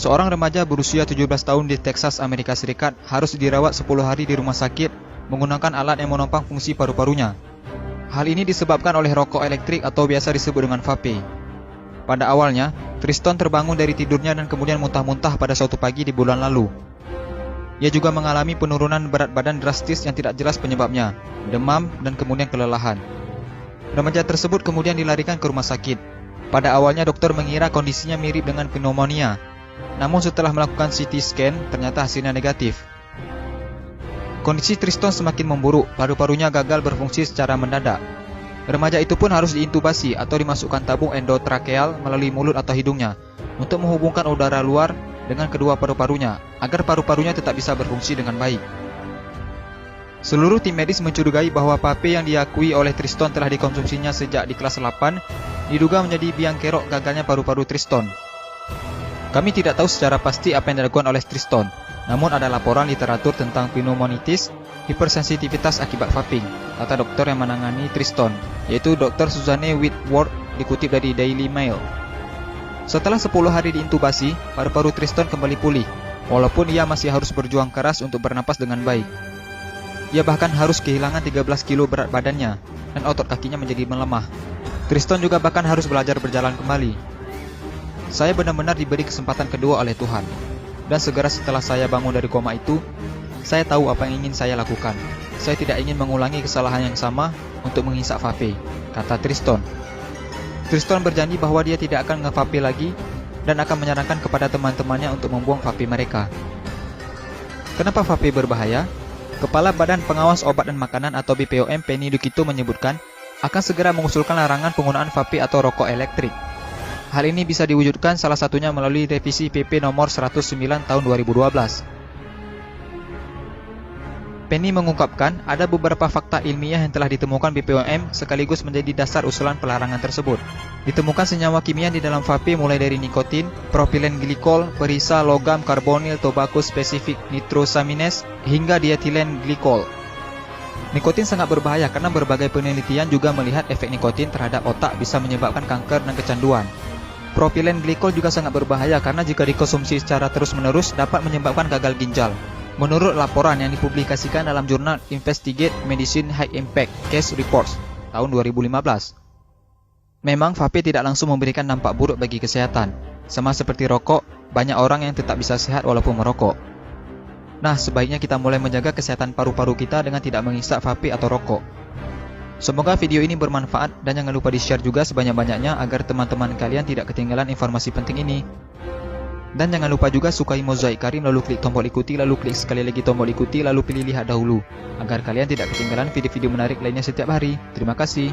Seorang remaja berusia 17 tahun di Texas, Amerika Serikat harus dirawat 10 hari di rumah sakit menggunakan alat yang menopang fungsi paru-parunya. Hal ini disebabkan oleh rokok elektrik atau biasa disebut dengan vape. Pada awalnya, Triston terbangun dari tidurnya dan kemudian muntah-muntah pada suatu pagi di bulan lalu. Ia juga mengalami penurunan berat badan drastis yang tidak jelas penyebabnya, demam dan kemudian kelelahan. Remaja tersebut kemudian dilarikan ke rumah sakit. Pada awalnya dokter mengira kondisinya mirip dengan pneumonia. Namun setelah melakukan CT scan, ternyata hasilnya negatif. Kondisi Triston semakin memburuk, paru-parunya gagal berfungsi secara mendadak. Remaja itu pun harus diintubasi atau dimasukkan tabung endotrakeal melalui mulut atau hidungnya untuk menghubungkan udara luar dengan kedua paru-parunya agar paru-parunya tetap bisa berfungsi dengan baik. Seluruh tim medis mencurigai bahwa vape yang diakui oleh Triston telah dikonsumsinya sejak di kelas 8 diduga menjadi biang kerok gagalnya paru-paru Triston. Kami tidak tahu secara pasti apa yang dilakukan oleh Triston, namun ada laporan literatur tentang pneumonitis, hipersensitivitas akibat vaping, kata dokter yang menangani Triston, yaitu Dr. Suzanne Whitworth, dikutip dari Daily Mail. Setelah 10 hari diintubasi, paru-paru Triston kembali pulih, walaupun ia masih harus berjuang keras untuk bernapas dengan baik. Ia bahkan harus kehilangan 13 kilo berat badannya, dan otot kakinya menjadi melemah. Triston juga bahkan harus belajar berjalan kembali. Saya benar-benar diberi kesempatan kedua oleh Tuhan. Dan segera setelah saya bangun dari koma itu, saya tahu apa yang ingin saya lakukan. Saya tidak ingin mengulangi kesalahan yang sama untuk menghisap vape, kata Triston. Triston berjanji bahwa dia tidak akan nge-vape lagi dan akan menyarankan kepada teman-temannya untuk membuang vape mereka. Kenapa vape berbahaya? Kepala Badan Pengawas Obat dan Makanan atau BPOM Penny Dukito menyebutkan akan segera mengusulkan larangan penggunaan vape atau rokok elektrik. Hal ini bisa diwujudkan salah satunya melalui revisi PP nomor 109 tahun 2012. Penny mengungkapkan ada beberapa fakta ilmiah yang telah ditemukan BPOM sekaligus menjadi dasar usulan pelarangan tersebut. Ditemukan senyawa kimia di dalam vape mulai dari nikotin, propilen glikol, perisa logam karbonil tobacco spesifik nitrosamines, hingga dietilen glikol. Nikotin sangat berbahaya karena berbagai penelitian juga melihat efek nikotin terhadap otak bisa menyebabkan kanker dan kecanduan. Propilen glikol juga sangat berbahaya karena jika dikonsumsi secara terus-menerus dapat menyebabkan gagal ginjal. Menurut laporan yang dipublikasikan dalam jurnal Investigate Medicine High Impact Case Reports tahun 2015. Memang vape tidak langsung memberikan dampak buruk bagi kesehatan. Sama seperti rokok, banyak orang yang tetap bisa sehat walaupun merokok. Nah, sebaiknya kita mulai menjaga kesehatan paru-paru kita dengan tidak menghisap vape atau rokok. Semoga video ini bermanfaat dan jangan lupa di-share juga sebanyak-banyaknya agar teman-teman kalian tidak ketinggalan informasi penting ini. Dan jangan lupa juga sukai Mozaik Karim lalu klik tombol ikuti lalu klik sekali lagi tombol ikuti lalu pilih lihat dahulu agar kalian tidak ketinggalan video-video menarik lainnya setiap hari. Terima kasih.